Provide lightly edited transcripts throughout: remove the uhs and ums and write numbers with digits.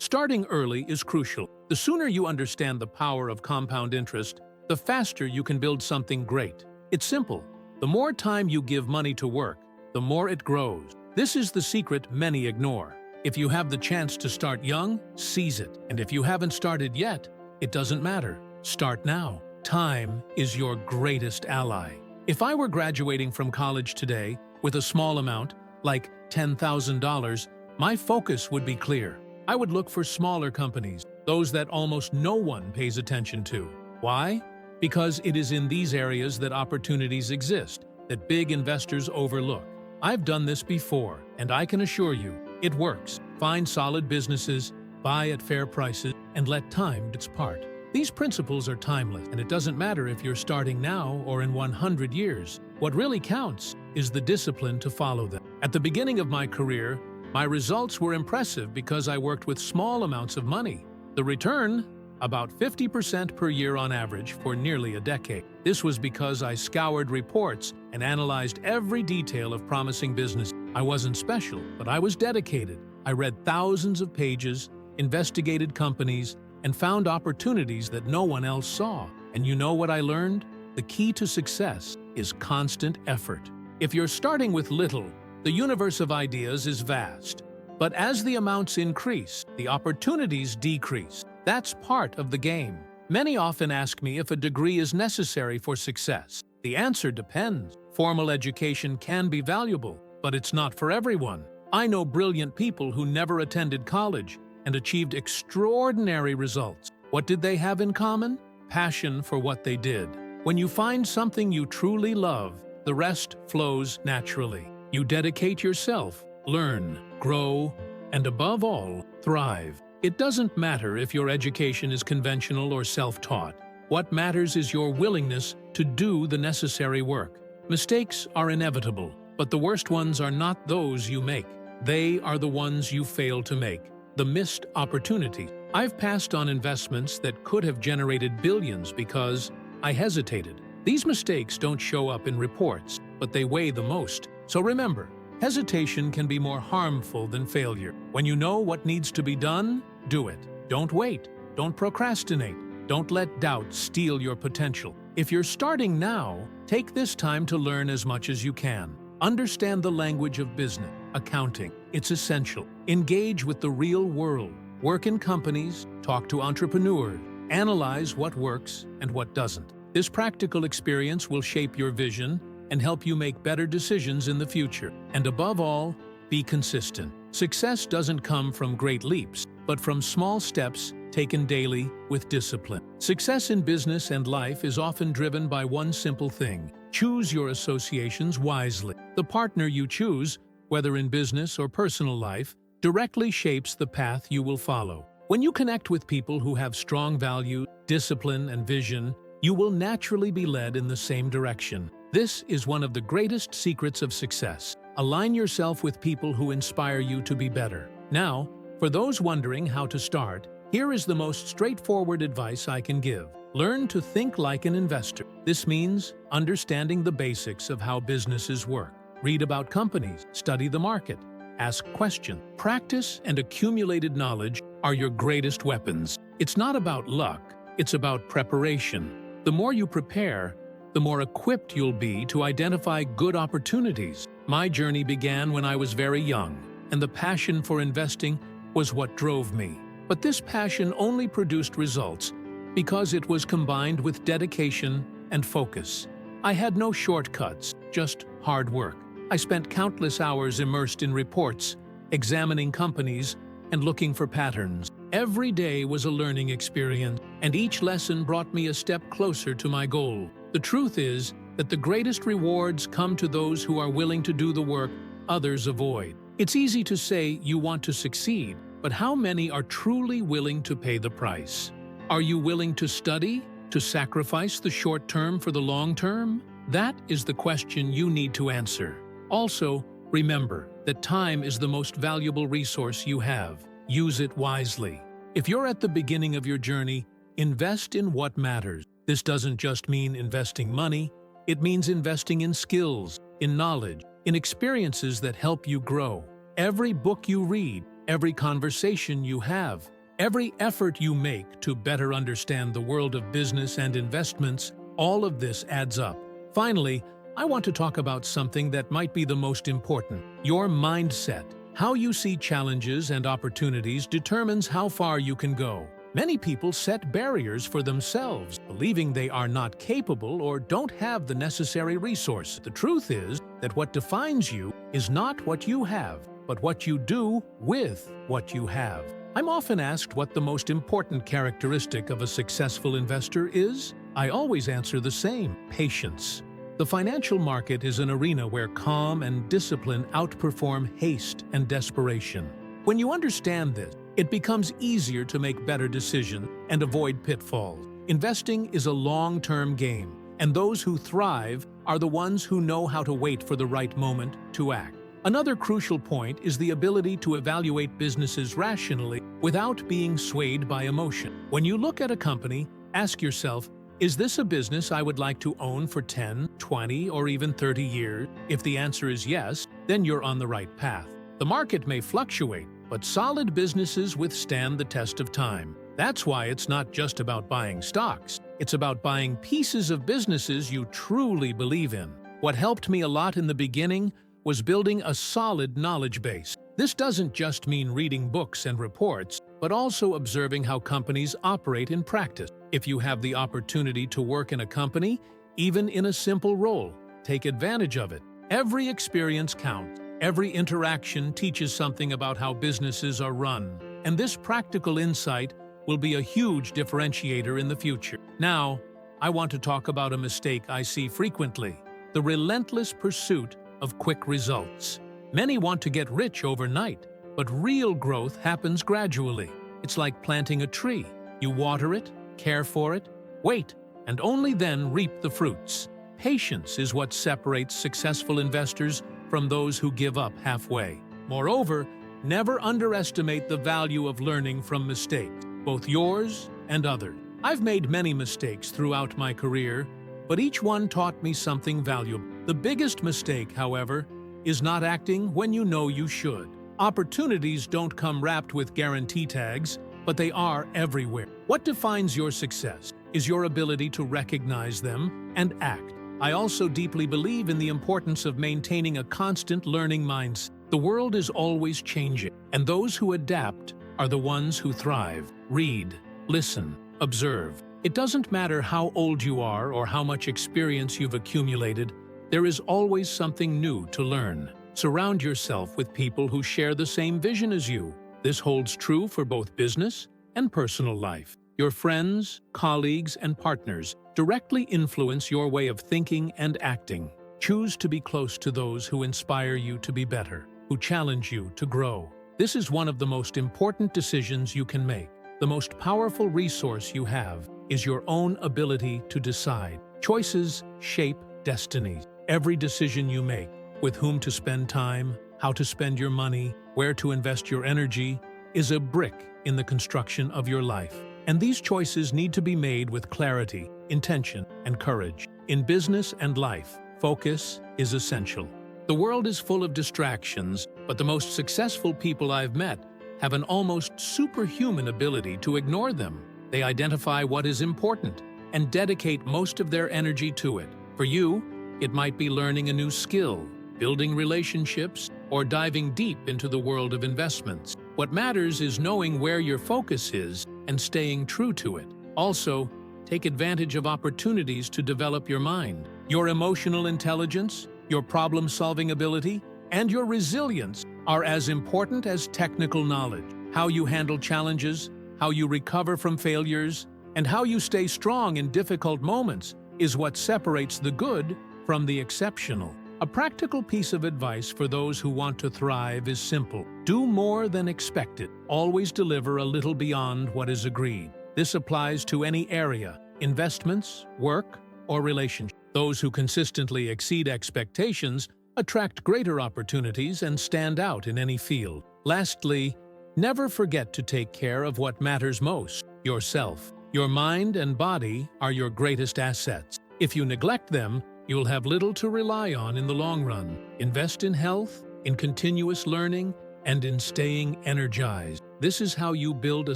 Starting early is crucial. The sooner you understand the power of compound interest, the faster you can build something great. It's simple. The more time you give money to work, the more it grows. This is the secret many ignore. If you have the chance to start young, seize it. And if you haven't started yet, it doesn't matter. Start now. Time is your greatest ally. If I were graduating from college today with a small amount, like $10,000, my focus would be clear. I would look for smaller companies, those that almost no one pays attention to. Why? Because it is in these areas that opportunities exist, that big investors overlook. I've done this before, and I can assure you, it works. Find solid businesses, buy at fair prices, and let time do its part. These principles are timeless, and it doesn't matter if you're starting now or in 100 years. What really counts is the discipline to follow them. At the beginning of my career, my results were impressive because I worked with small amounts of money. The return? About 50% per year on average for nearly a decade. This was because I scoured reports and analyzed every detail of promising business. I wasn't special, but I was dedicated. I read thousands of pages, investigated companies, and found opportunities that no one else saw. And you know what I learned? The key to success is constant effort. If you're starting with little, the universe of ideas is vast. But as the amounts increase, the opportunities decrease. That's part of the game. Many often ask me if a degree is necessary for success. The answer depends. Formal education can be valuable, but it's not for everyone. I know brilliant people who never attended college and achieved extraordinary results. What did they have in common? Passion for what they did. When you find something you truly love, the rest flows naturally. You dedicate yourself, learn, grow, and above all, thrive. It doesn't matter if your education is conventional or self-taught. What matters is your willingness to do the necessary work. Mistakes are inevitable, but the worst ones are not those you make. They are the ones you fail to make. The missed opportunities. I've passed on investments that could have generated billions because I hesitated. These mistakes don't show up in reports, but they weigh the most. So remember, hesitation can be more harmful than failure. When you know what needs to be done, do it. Don't wait. Don't procrastinate. Don't let doubt steal your potential. If you're starting now, take this time to learn as much as you can. Understand the language of business, accounting. It's essential. Engage with the real world. Work in companies, talk to entrepreneurs, analyze what works and what doesn't. This practical experience will shape your vision and help you make better decisions in the future. And above all, be consistent. Success doesn't come from great leaps, but from small steps taken daily with discipline. Success in business and life is often driven by one simple thing. Choose your associations wisely. The partner you choose, whether in business or personal life, directly shapes the path you will follow. When you connect with people who have strong values, discipline, and vision, you will naturally be led in the same direction. This is one of the greatest secrets of success. Align yourself with people who inspire you to be better. Now, for those wondering how to start, here is the most straightforward advice I can give. Learn to think like an investor. This means understanding the basics of how businesses work. Read about companies, study the market, ask questions. Practice and accumulated knowledge are your greatest weapons. It's not about luck, it's about preparation. The more you prepare, the more equipped you'll be to identify good opportunities. My journey began when I was very young, and the passion for investing was what drove me. But this passion only produced results because it was combined with dedication and focus. I had no shortcuts, just hard work. I spent countless hours immersed in reports, examining companies, and looking for patterns. Every day was a learning experience, and each lesson brought me a step closer to my goal. The truth is that the greatest rewards come to those who are willing to do the work others avoid. It's easy to say you want to succeed, but how many are truly willing to pay the price? Are you willing to study, to sacrifice the short term for the long term? That is the question you need to answer. Also, remember that time is the most valuable resource you have. Use it wisely. If you're at the beginning of your journey, invest in what matters. This doesn't just mean investing money, it means investing in skills, in knowledge, in experiences that help you grow. Every book you read, every conversation you have, every effort you make to better understand the world of business and investments, all of this adds up. Finally, I want to talk about something that might be the most important: your mindset. How you see challenges and opportunities determines how far you can go. Many people set barriers for themselves, believing they are not capable or don't have the necessary resources. The truth is that what defines you is not what you have, but what you do with what you have. I'm often asked what the most important characteristic of a successful investor is. I always answer the same: patience. The financial market is an arena where calm and discipline outperform haste and desperation. When you understand this, it becomes easier to make better decisions and avoid pitfalls. Investing is a long-term game, and those who thrive are the ones who know how to wait for the right moment to act. Another crucial point is the ability to evaluate businesses rationally without being swayed by emotion. When you look at a company, ask yourself, is this a business I would like to own for 10, 20, or even 30 years? If the answer is yes, then you're on the right path. The market may fluctuate, but solid businesses withstand the test of time. That's why it's not just about buying stocks. It's about buying pieces of businesses you truly believe in. What helped me a lot in the beginning was building a solid knowledge base. This doesn't just mean reading books and reports, but also observing how companies operate in practice. If you have the opportunity to work in a company, even in a simple role, take advantage of it. Every experience counts. Every interaction teaches something about how businesses are run, and this practical insight will be a huge differentiator in the future. Now, I want to talk about a mistake I see frequently: the relentless pursuit of quick results. Many want to get rich overnight, but real growth happens gradually. It's like planting a tree. You water it, care for it, wait, and only then reap the fruits. Patience is what separates successful investors from those who give up halfway. Moreover, never underestimate the value of learning from mistakes, both yours and others. I've made many mistakes throughout my career, but each one taught me something valuable. The biggest mistake, however, is not acting when you know you should. Opportunities don't come wrapped with guarantee tags, but they are everywhere. What defines your success is your ability to recognize them and act. I also deeply believe in the importance of maintaining a constant learning mindset. The world is always changing, and those who adapt are the ones who thrive. Read, listen, observe. It doesn't matter how old you are or how much experience you've accumulated, there is always something new to learn. Surround yourself with people who share the same vision as you. This holds true for both business and personal life. Your friends, colleagues, and partners directly influence your way of thinking and acting. Choose to be close to those who inspire you to be better, who challenge you to grow. This is one of the most important decisions you can make. The most powerful resource you have is your own ability to decide. Choices shape destinies. Every decision you make, with whom to spend time, how to spend your money, where to invest your energy, is a brick in the construction of your life. And these choices need to be made with clarity, intention, and courage. In business and life, focus is essential. The world is full of distractions, but the most successful people I've met have an almost superhuman ability to ignore them. They identify what is important and dedicate most of their energy to it. For you, it might be learning a new skill, building relationships, or diving deep into the world of investments. What matters is knowing where your focus is and staying true to it. Also, take advantage of opportunities to develop your mind. Your emotional intelligence, your problem-solving ability, and your resilience are as important as technical knowledge. How you handle challenges, how you recover from failures, and how you stay strong in difficult moments is what separates the good from the exceptional. A practical piece of advice for those who want to thrive is simple. Do more than expected. Always deliver a little beyond what is agreed. This applies to any area: investments, work, or relationships. Those who consistently exceed expectations attract greater opportunities and stand out in any field. Lastly, never forget to take care of what matters most: yourself. Your mind and body are your greatest assets. If you neglect them, you'll have little to rely on in the long run. Invest in health, in continuous learning, and in staying energized. This is how you build a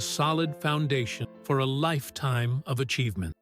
solid foundation for a lifetime of achievement.